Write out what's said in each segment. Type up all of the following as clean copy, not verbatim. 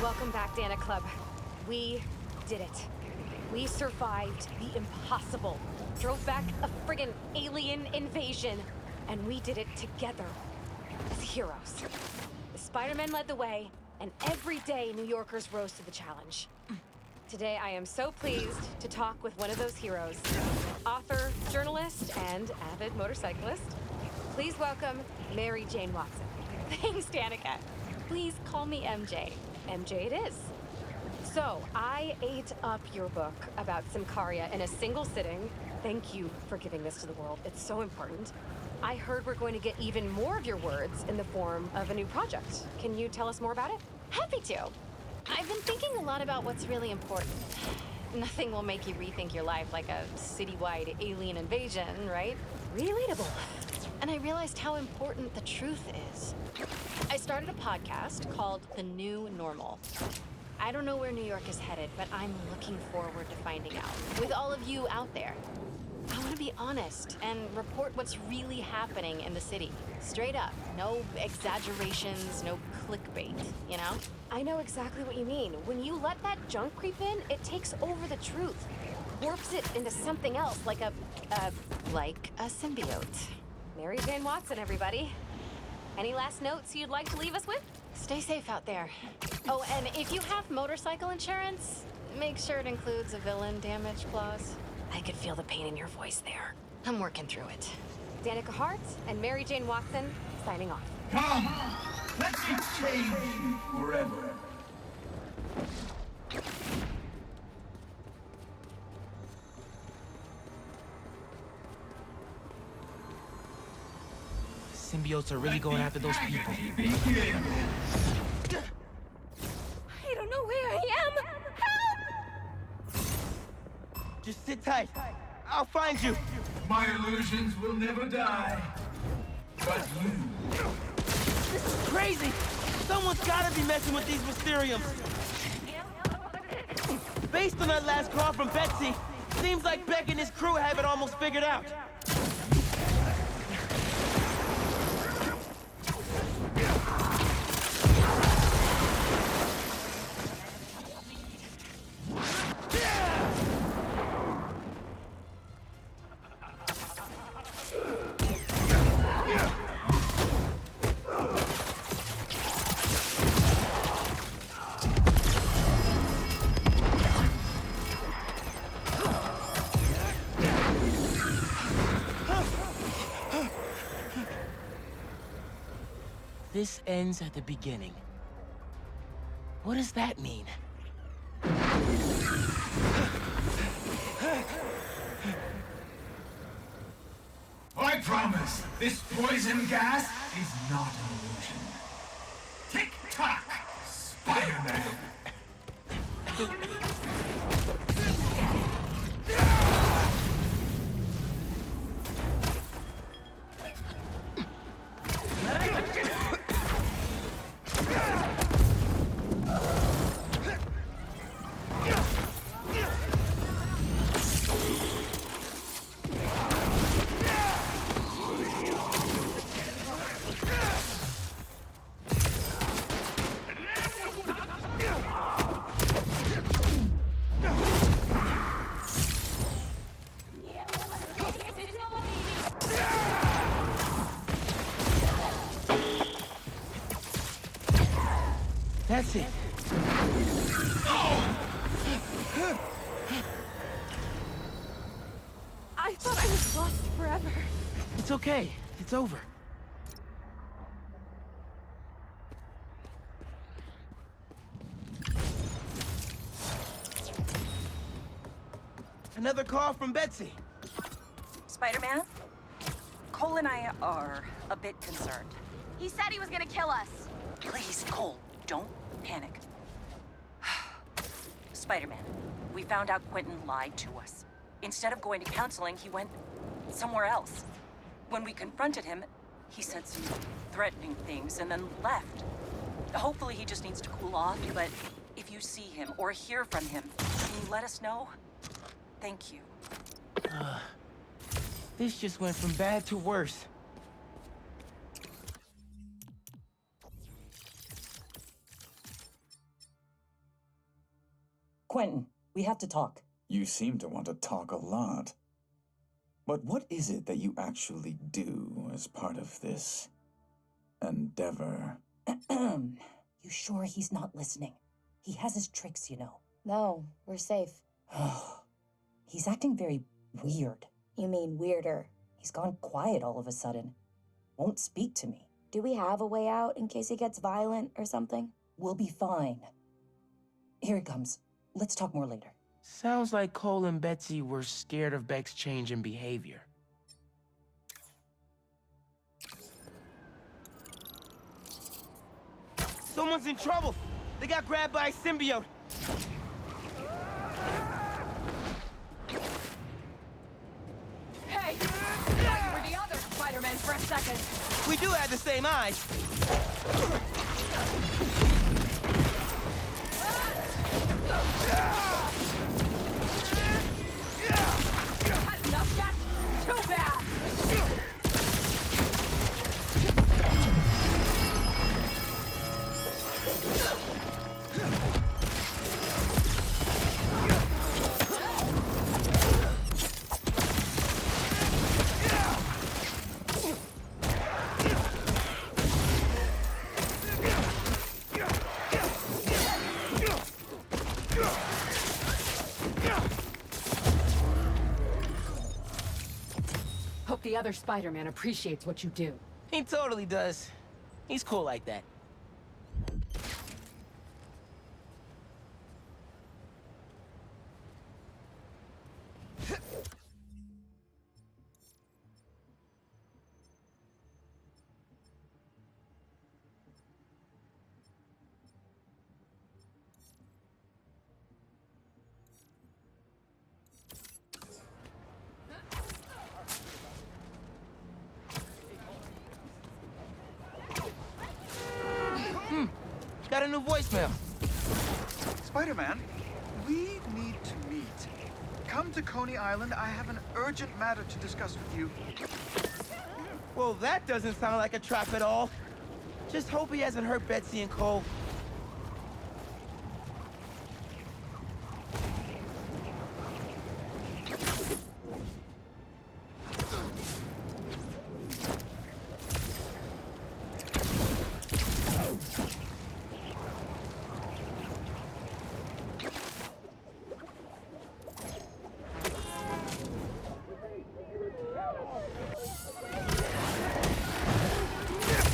Welcome back, Dana Club. We did it. We survived the impossible. Drove back a friggin' alien invasion. And we did it together as heroes. The Spider-Man led the way, and every day New Yorkers rose to the challenge. Today I am so pleased to talk with one of those heroes. Author, journalist, and avid motorcyclist. Please welcome Mary Jane Watson. Thanks, Danica. Please call me MJ. MJ it is. So, I ate up your book about Symkaria in a single sitting. Thank you for giving this to the world. It's so important. I heard we're going to get even more of your words in the form of a new project. Can you tell us more about it? Happy to. I've been thinking a lot about what's really important. Nothing will make you rethink your life like a citywide alien invasion, right? Relatable. And I realized how important the truth is. I started a podcast called The New Normal. I don't know where New York is headed, but I'm looking forward to finding out. With all of you out there. I want to be honest and report what's really happening in the city. Straight up. No exaggerations, no clickbait, you know? I know exactly what you mean. When you let that junk creep in, it takes over the truth. Warps it into something else, like a symbiote. Mary Jane Watson, everybody. Any last notes you'd like to leave us with? Stay safe out there. Oh, and if you have motorcycle insurance, make sure it includes a villain damage clause. I could feel the pain in your voice there. I'm working through it. Danica Hart and Mary Jane Watson, signing off. Come, let's exchange you forever. Symbiotes are really going after those people. Begin. I don't know where I am. Help! Just sit tight. I'll find you. My illusions will never die. But you. This is crazy. Someone's gotta be messing with these Mysteriums. Based on that last call from Betsy, seems like Beck and his crew have it almost figured out. This ends at the beginning. What does that mean? I promise, this poison gas is not an illusion. Tick-tock, Spider-Man. That's it. I thought I was lost forever. It's okay. It's over. Another call from Betsy. Spider-Man? Cole and I are a bit concerned. He said he was gonna kill us. Please, Cole, don't panic. Spider-Man, we found out Quentin lied to us. Instead of going to counseling, he went somewhere else. When we confronted him, he said some threatening things and then left. Hopefully he just needs to cool off, but if you see him or hear from him, can you let us know? Thank you. This just went from bad to worse. Quentin, we have to talk. You seem to want to talk a lot. But what is it that you actually do as part of this endeavor? You sure he's not listening? He has his tricks, you know. No, we're safe. He's acting very weird. You mean weirder? He's gone quiet all of a sudden. Won't speak to me. Do we have a way out in case he gets violent or something? We'll be fine. Here he comes. Let's talk more later. Sounds like Cole and Betsy were scared of Beck's change in behavior. Someone's in trouble! They got grabbed by a symbiote! Hey! I thought you were the other Spider-Man for a second. We do have the same eyes! Had enough yet? Too bad! Hope the other Spider-Man appreciates what you do. He totally does. He's cool like that. Got a new voicemail. Spider-Man, we need to meet. Come to Coney Island. I have an urgent matter to discuss with you. Well, that doesn't sound like a trap at all. Just hope he hasn't hurt Betsy and Cole.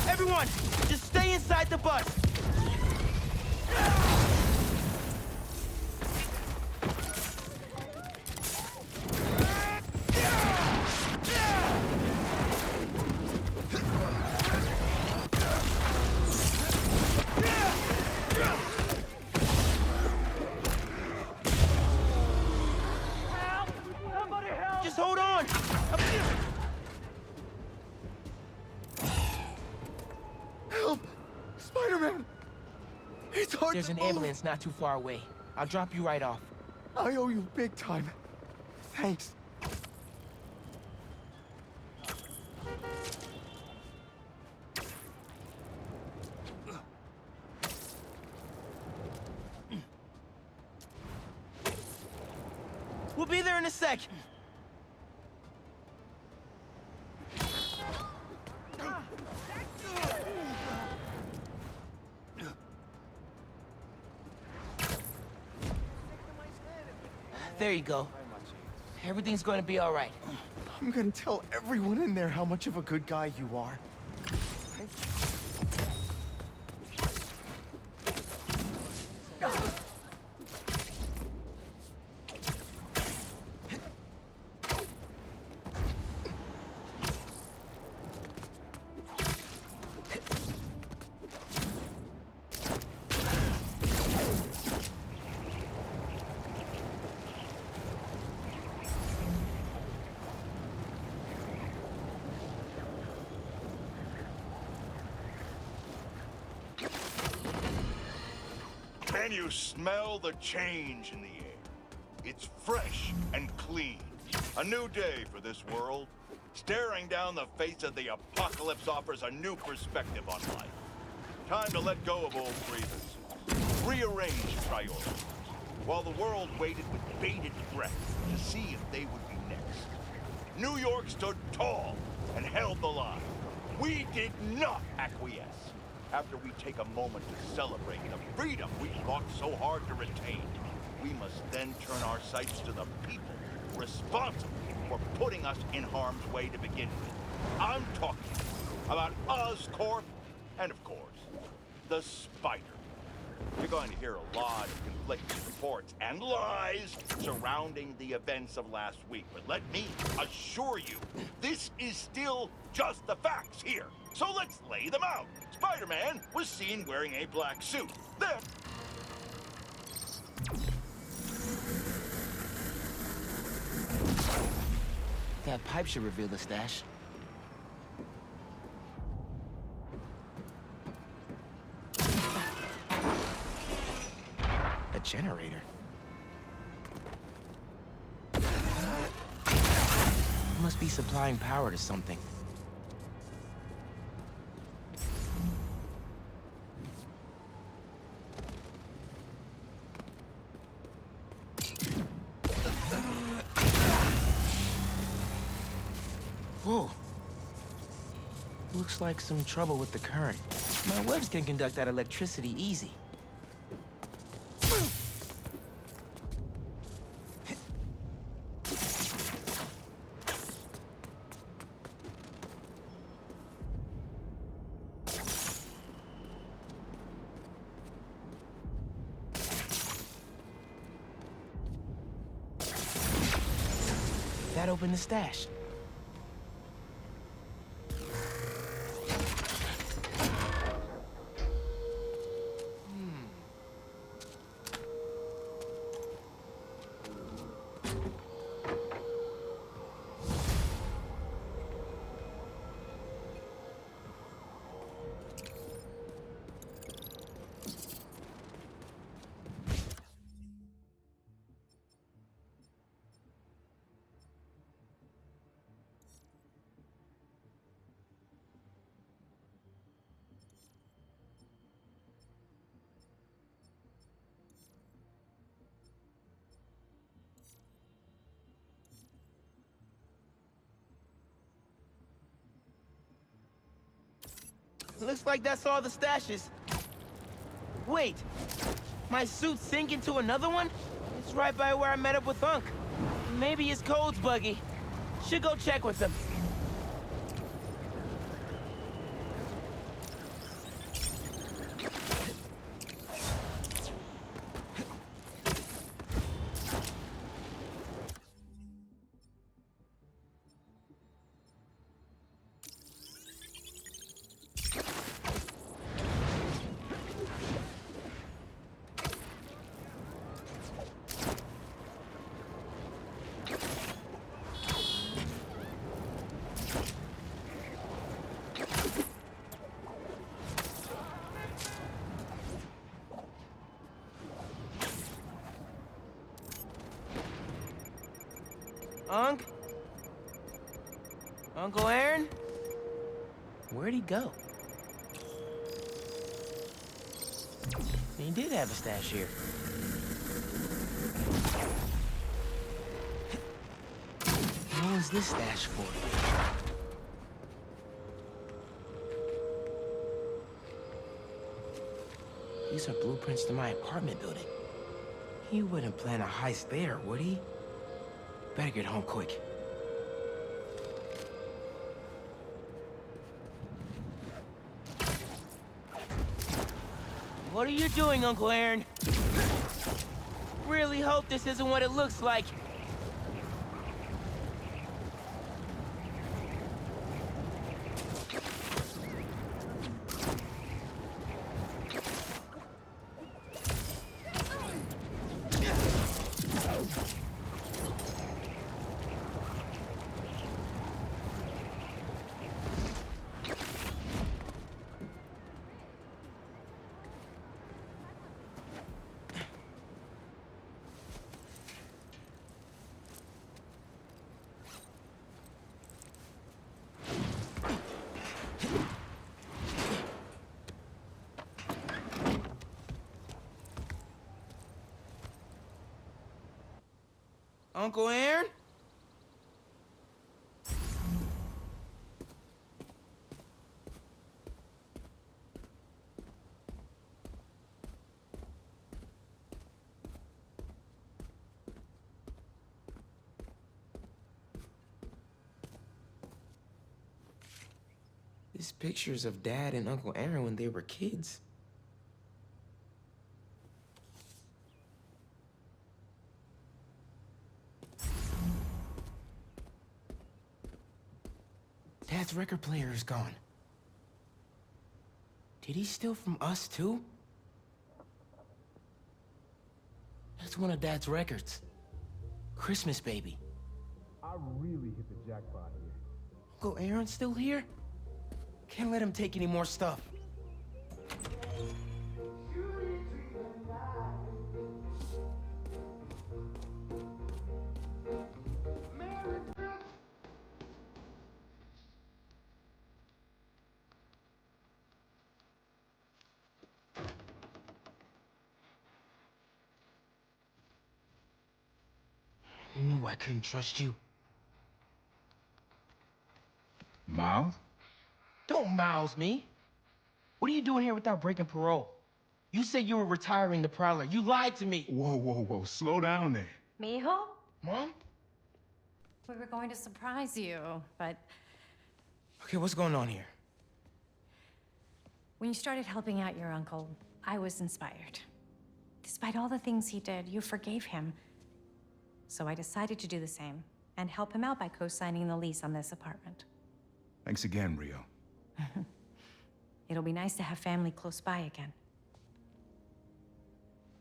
Everyone, just stay inside the bus. Just hold on. Help! Spider-Man! It's hard There's to an move. ambulance not too far away. I'll drop you right off. I owe you big time. Thanks. We'll be there in a sec. There you go. Everything's going to be all right. I'm gonna tell everyone in there how much of a good guy you are. Can you smell the change in the air? It's fresh and clean. A new day for this world. Staring down the face of the apocalypse offers a new perspective on life. Time to let go of old grievances. Rearrange priorities. while the world waited with bated breath to see if they would be next. New York stood tall and held the line. We did not acquiesce. After we take a moment to celebrate the freedom we fought so hard to retain, we must then turn our sights to the people responsible for putting us in harm's way to begin with. I'm talking about Oscorp and, of course, the Spider. You're going to hear a lot of conflicting reports and lies surrounding the events of last week, but let me assure you, this is still just the facts here. So let's lay them out. Spider-Man was seen wearing a black suit. Then... That pipe should reveal the stash. A generator. Must be supplying power to something. Whoa. Looks like some trouble with the current. My webs can conduct that electricity easy. That opened the stash. Looks like that's all the stashes. Wait, my suit sink into another one? It's right by where I met up with Unc. Maybe his code's buggy. Should go check with him. Uncle Aaron? Where'd he go? He did have a stash here. What was this stash for? These are blueprints to my apartment building. He wouldn't plan a heist there, would he? Better get home quick. What are you doing, Uncle Aaron? Really hope this isn't what it looks like. Uncle Aaron? This picture's of Dad and Uncle Aaron when they were kids. Dad's record player is gone. Did he steal from us, too? That's one of Dad's records. Christmas Baby. I really hit the jackpot here. Uncle Aaron's still here? Can't let him take any more stuff. You knew I couldn't trust you. Miles? Don't mouse me. What are you doing here without breaking parole? You said you were retiring the Prowler. You lied to me. Whoa. Slow down there. Mijo? Mom? We were going to surprise you, but Okay, what's going on here? when you started helping out your uncle, I was inspired. Despite all the things he did, you forgave him. So I decided to do the same and help him out by co-signing the lease on this apartment. Thanks again, Rio. It'll be nice to have family close by again.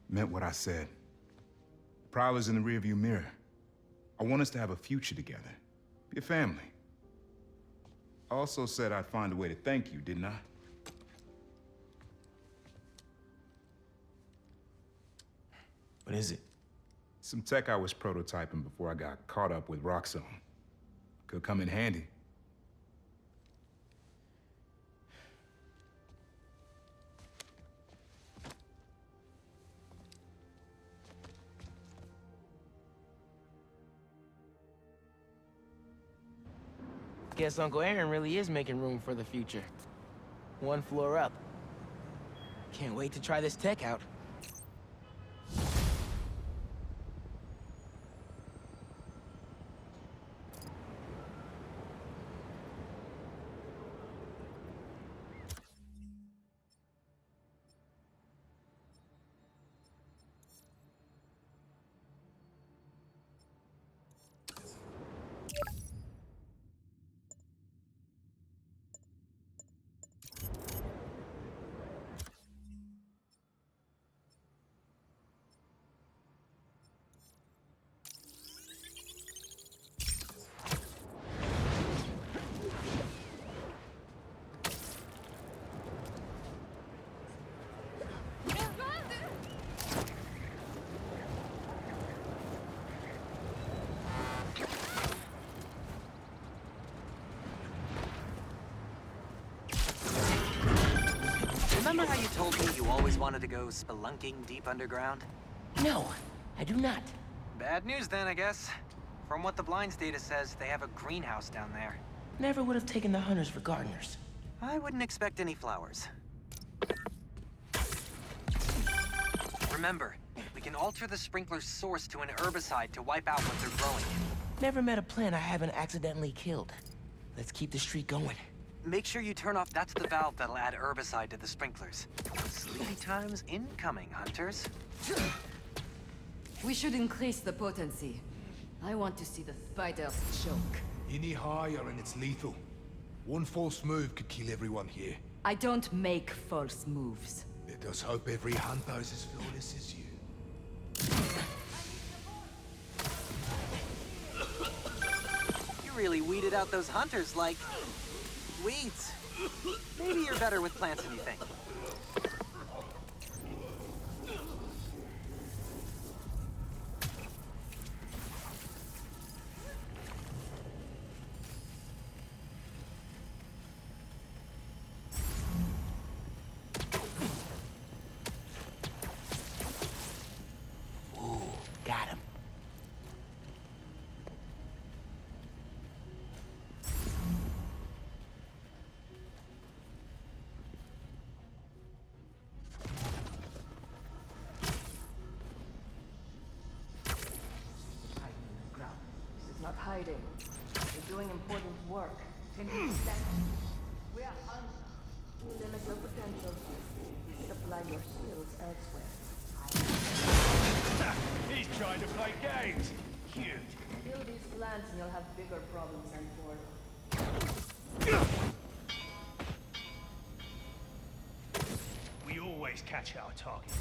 Meant what I said. Prowler's in the rearview mirror. I want us to have a future together. Be a family. I also said I'd find a way to thank you, didn't I? What is it? Some tech I was prototyping before I got caught up with Roxxon. Could come in handy. Guess Uncle Aaron really is making room for the future. One floor up. Can't wait to try this tech out. Remember how you told me you always wanted to go spelunking deep underground? No, I do not. Bad news then, I guess. From what the blinds data says, they have a greenhouse down there. Never would have taken the hunters for gardeners. I wouldn't expect any flowers. Remember, we can alter the sprinkler's source to an herbicide to wipe out what they're growing. Never met a plant I haven't accidentally killed. Let's keep the streak going. Make sure you turn off, that's the valve that'll add herbicide to the sprinklers. Sleepy times incoming, hunters. We should increase the potency. I want to see the spiders choke. Any higher and it's lethal. One false move could kill everyone here. I don't make false moves. Let us hope every hunter is as flawless as you. You really weeded out those hunters like weeds. Maybe you're better with plants than you think. Ooh, got him. hiding. We're doing important work. Can you stand? We are under. Limit your potential. Supply your skills elsewhere. He's trying to play games. Cute. Kill these plants and you'll have bigger problems than boredom. We always catch our target.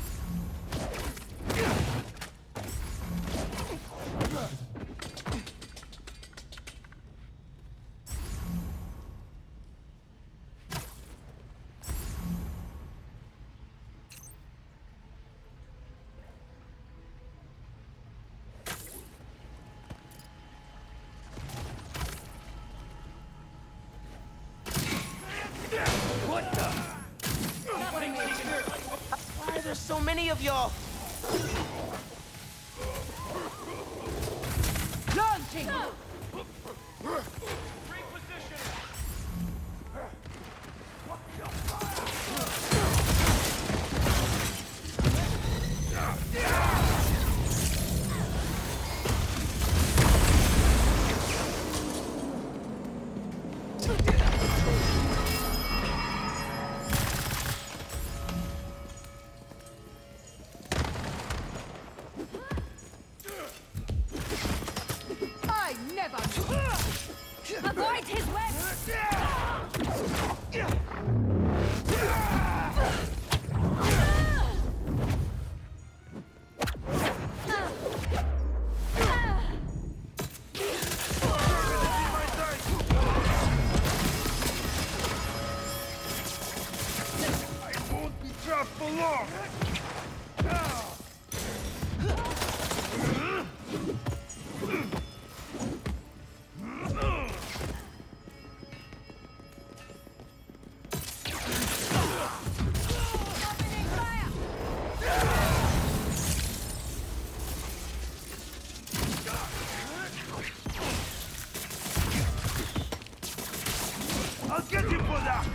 What the? Why are there so many of y'all? Launching! I never avoid his web! I won't be trapped for long. I'll get you for that!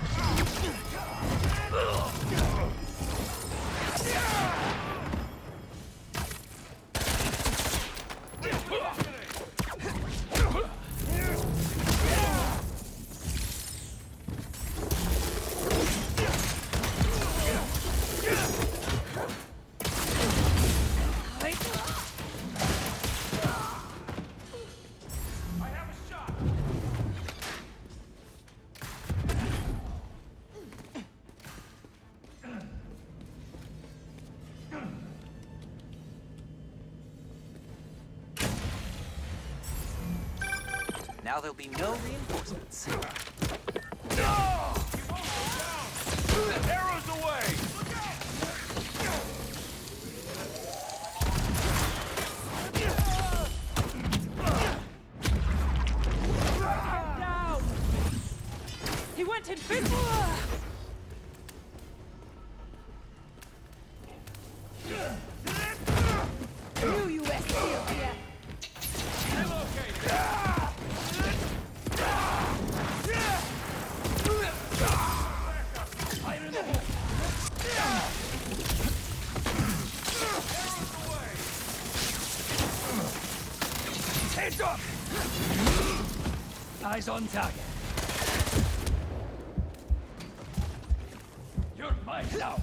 Now there'll be no reinforcements. Arrows away! Down! He went invisible! New US here! Hands up! Eyes on target. You're mine now.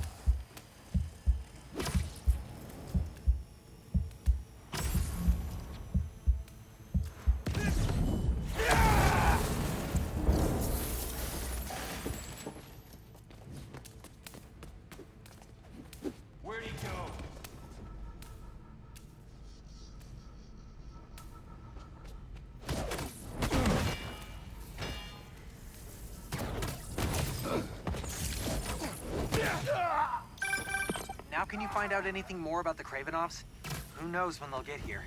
Where'd he go? Now can you find out anything more about the Kravenovs? Who knows when they'll get here?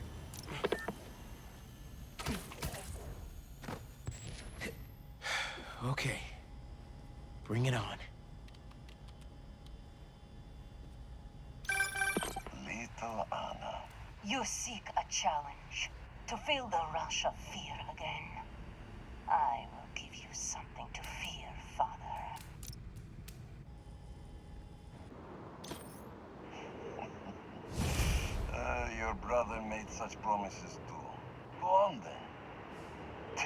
Okay. Bring it on. Little Anna. You seek a challenge to feel the rush of fear again. I will give you something to fear, Father. Your brother made such promises too. Go on then.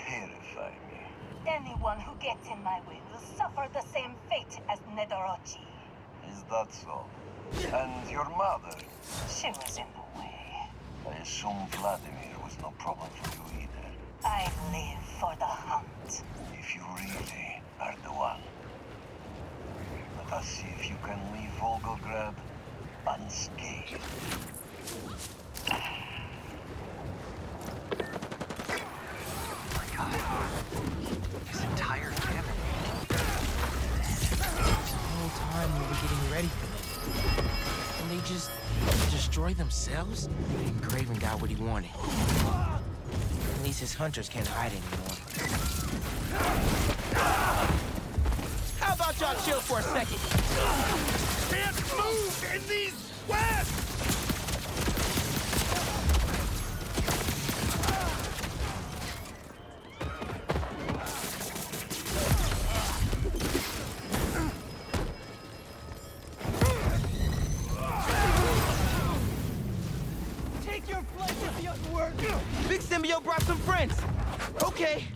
terrify me. Anyone who gets in my way will suffer the same fate as Nedorochi. Is that so? And your mother? She was in the way. I assume Vladimir was no problem for you either. I live for the hunt. If you really are the one. Let us see if you can leave Volgograd unscathed. His entire family. The whole time we were getting ready for them. And they just destroy themselves? And Craven got what he wanted. At least his hunters can't hide anymore. How about y'all chill for a second? Can't move in these webs! Take your flight if it doesn't work. Big Symbiote brought some friends. Okay.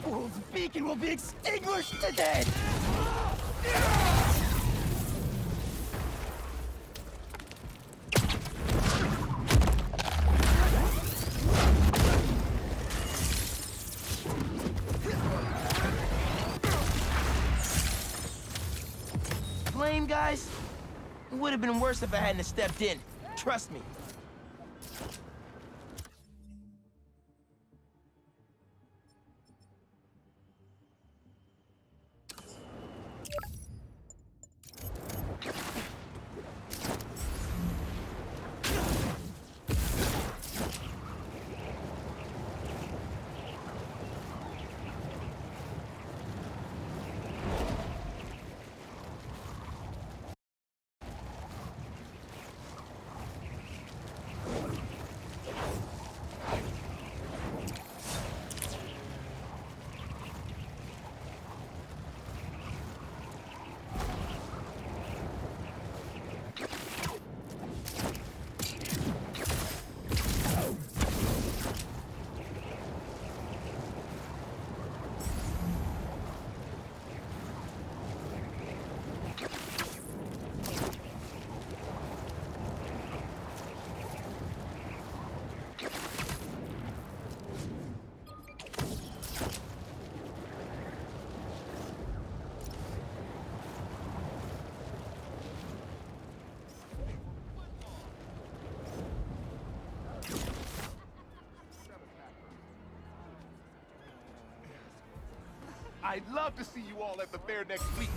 World's beacon will be extinguished today! Flame guys? It would have been worse if I hadn't stepped in. Trust me. I'd love to see you all at the fair next week.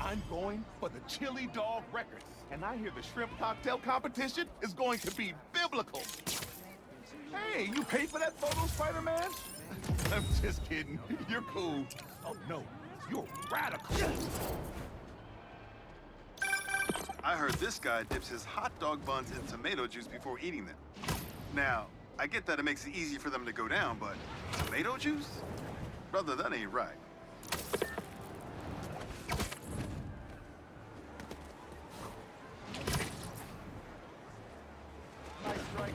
I'm going for the Chili Dog record, and I hear the shrimp cocktail competition is going to be biblical. Hey, you paid for that photo, Spider-Man? I'm just kidding. You're cool. Oh, no. You're radical. I heard this guy dips his hot dog buns in tomato juice before eating them. Now, I get that it makes it easy for them to go down, but tomato juice? Brother, that ain't right. Nice strike.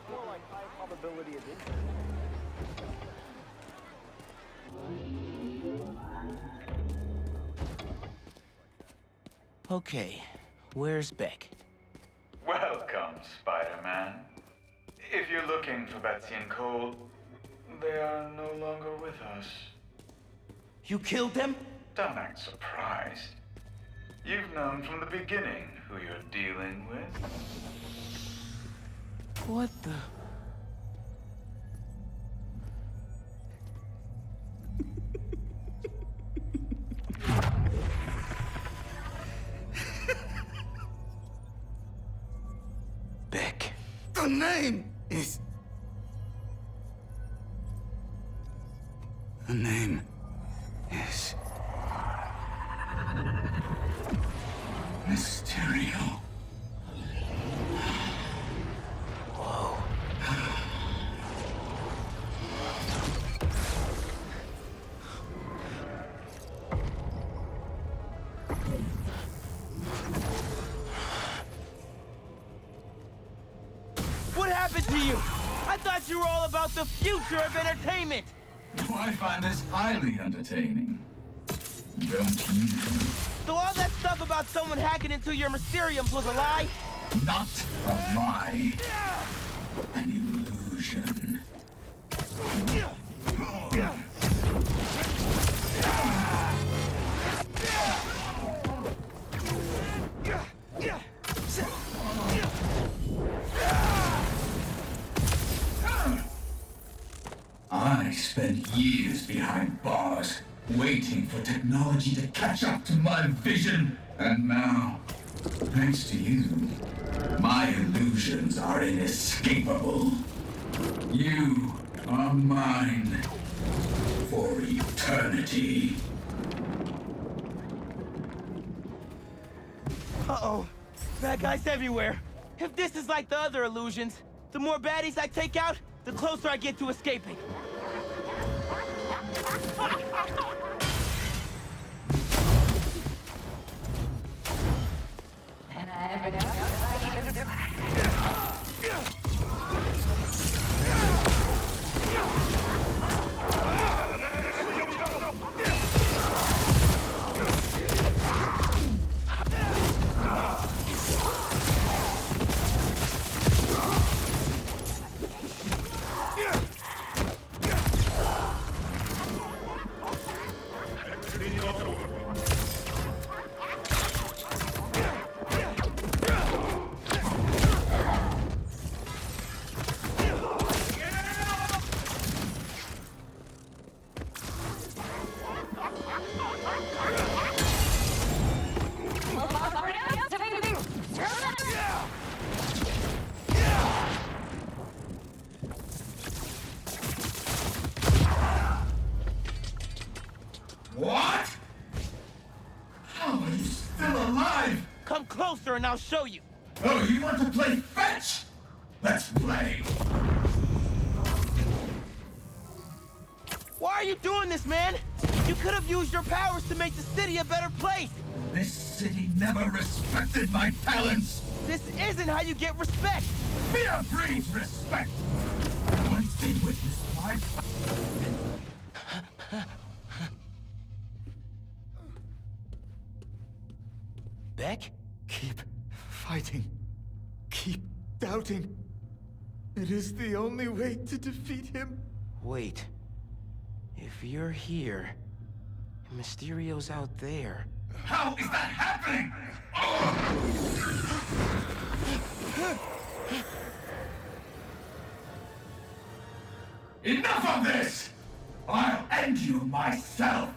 More like high probability of injury. Okay, where's Beck? Welcome, Spider-Man. If you're looking for Betsy and Cole, they are no longer with us. You killed them? Don't act surprised. You've known from the beginning who you're dealing with. What the? Beck. The name is... The name is... Mysterio. Whoa. thought you were all about the future of entertainment! I find this highly entertaining. Don't you? So all that stuff about someone hacking into your Mysteriums was a lie? Not a lie. An illusion. I spent years behind bars, waiting for technology to catch up to my vision. And now, thanks to you, my illusions are inescapable. You are mine for eternity. Uh-oh. Bad guys everywhere. If this is like the other illusions, the more baddies I take out, the closer I get to escaping. What? How are you still alive? Come closer and I'll show you. Oh, you want to play fetch? Let's play. Why are you doing this, man? You could have used your powers to make the city a better place. This city never respected my talents. This isn't how you get respect. Fear breeds respect. Once they witness my... Beck? Keep fighting. Keep doubting. It is the only way to defeat him. Wait. If you're here, and Mysterio's out there... How is that happening? Enough of this! I'll end you myself!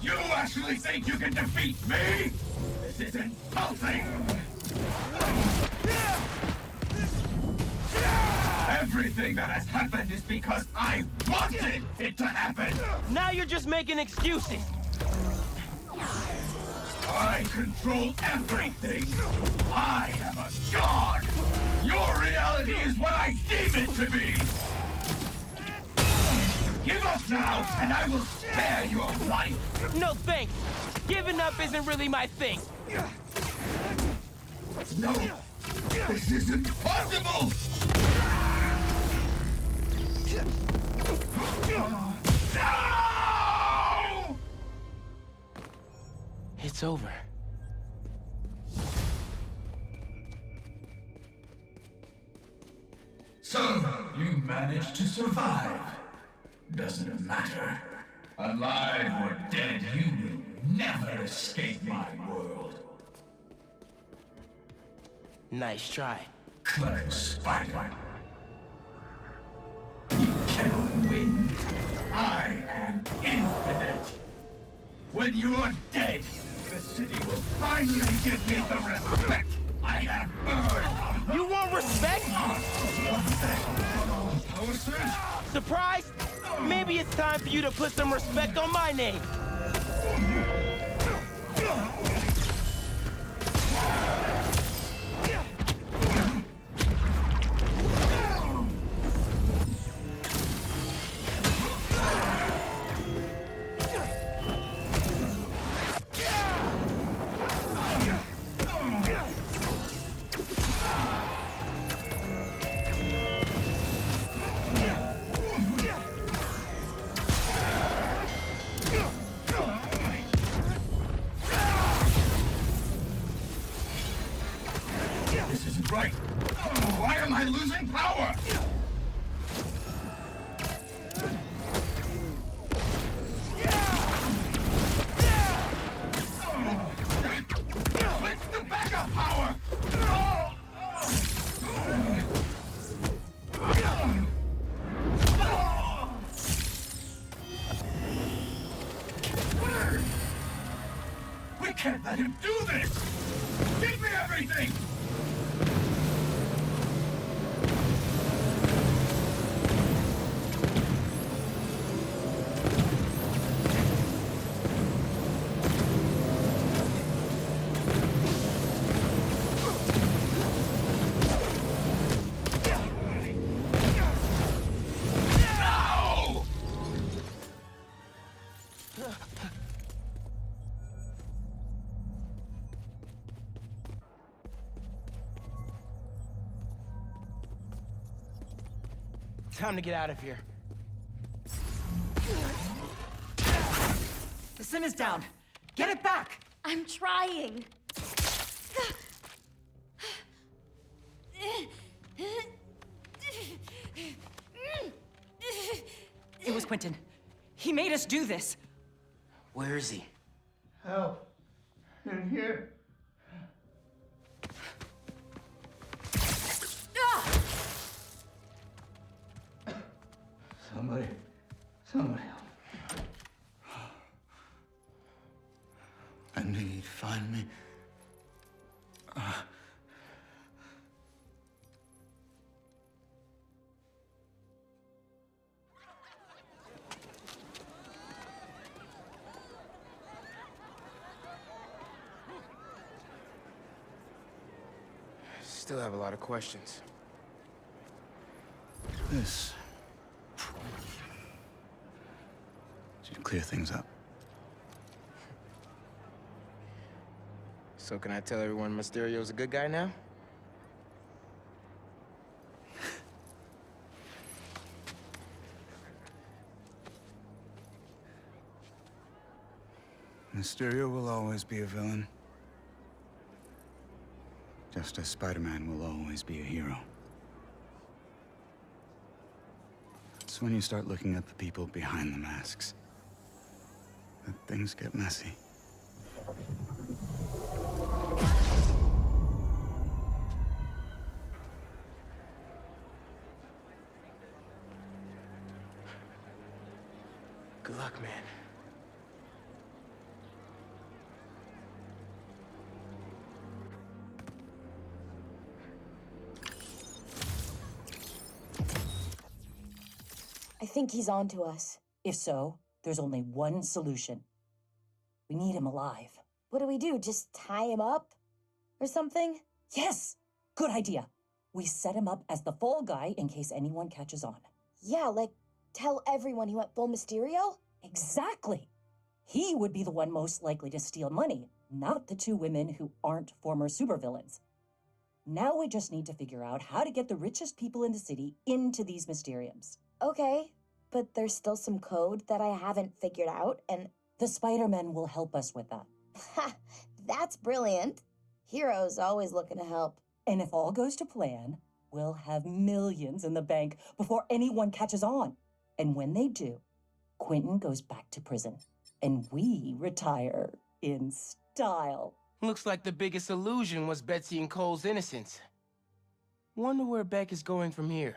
You actually think you can defeat me? This is insulting! Everything that has happened is because I wanted it to happen! Now you're just making excuses! I control everything! I am a god! Your reality is what I deem it to be! Give up now, and I will spare your life! No thanks! Giving up isn't really my thing! No! This isn't possible! No! It's over. So, you managed to survive. Doesn't matter. Alive or dead, you will never escape my world. Nice try. Clever spider. You cannot win. I am infinite. When you're dead, the city will finally give me the respect I have earned. You want respect? Surprise? Maybe it's time for you to put some respect on my name. I can't let him do this! Give me everything! Time to get out of here. The sim is down. Get it back! I'm trying. It was Quentin. He made us do this. Where is he? Help. In here. Somebody help me. I knew you'd find me. Still have a lot of questions. This should clear things up. So can I tell everyone Mysterio's a good guy now? Mysterio will always be a villain. Just as Spider-Man will always be a hero. It's when you start looking at the people behind the masks that things get messy. Good luck, man. I think he's on to us. If so, there's only one solution. We need him alive. What do we do? Just tie him up? Or something? Yes! Good idea. We set him up as the fall guy in case anyone catches on. Yeah, like, tell everyone he went full Mysterio? Exactly! He would be the one most likely to steal money, not the two women who aren't former supervillains. Now we just need to figure out how to get the richest people in the city into these Mysteriums. Okay, but there's still some code that I haven't figured out, and the Spider-Men will help us with that. Ha! That's brilliant. Heroes always looking to help. And if all goes to plan, we'll have millions in the bank before anyone catches on. And when they do, Quentin goes back to prison, and we retire in style. Looks like the biggest illusion was Betsy and Cole's innocence. Wonder where Beck is going from here.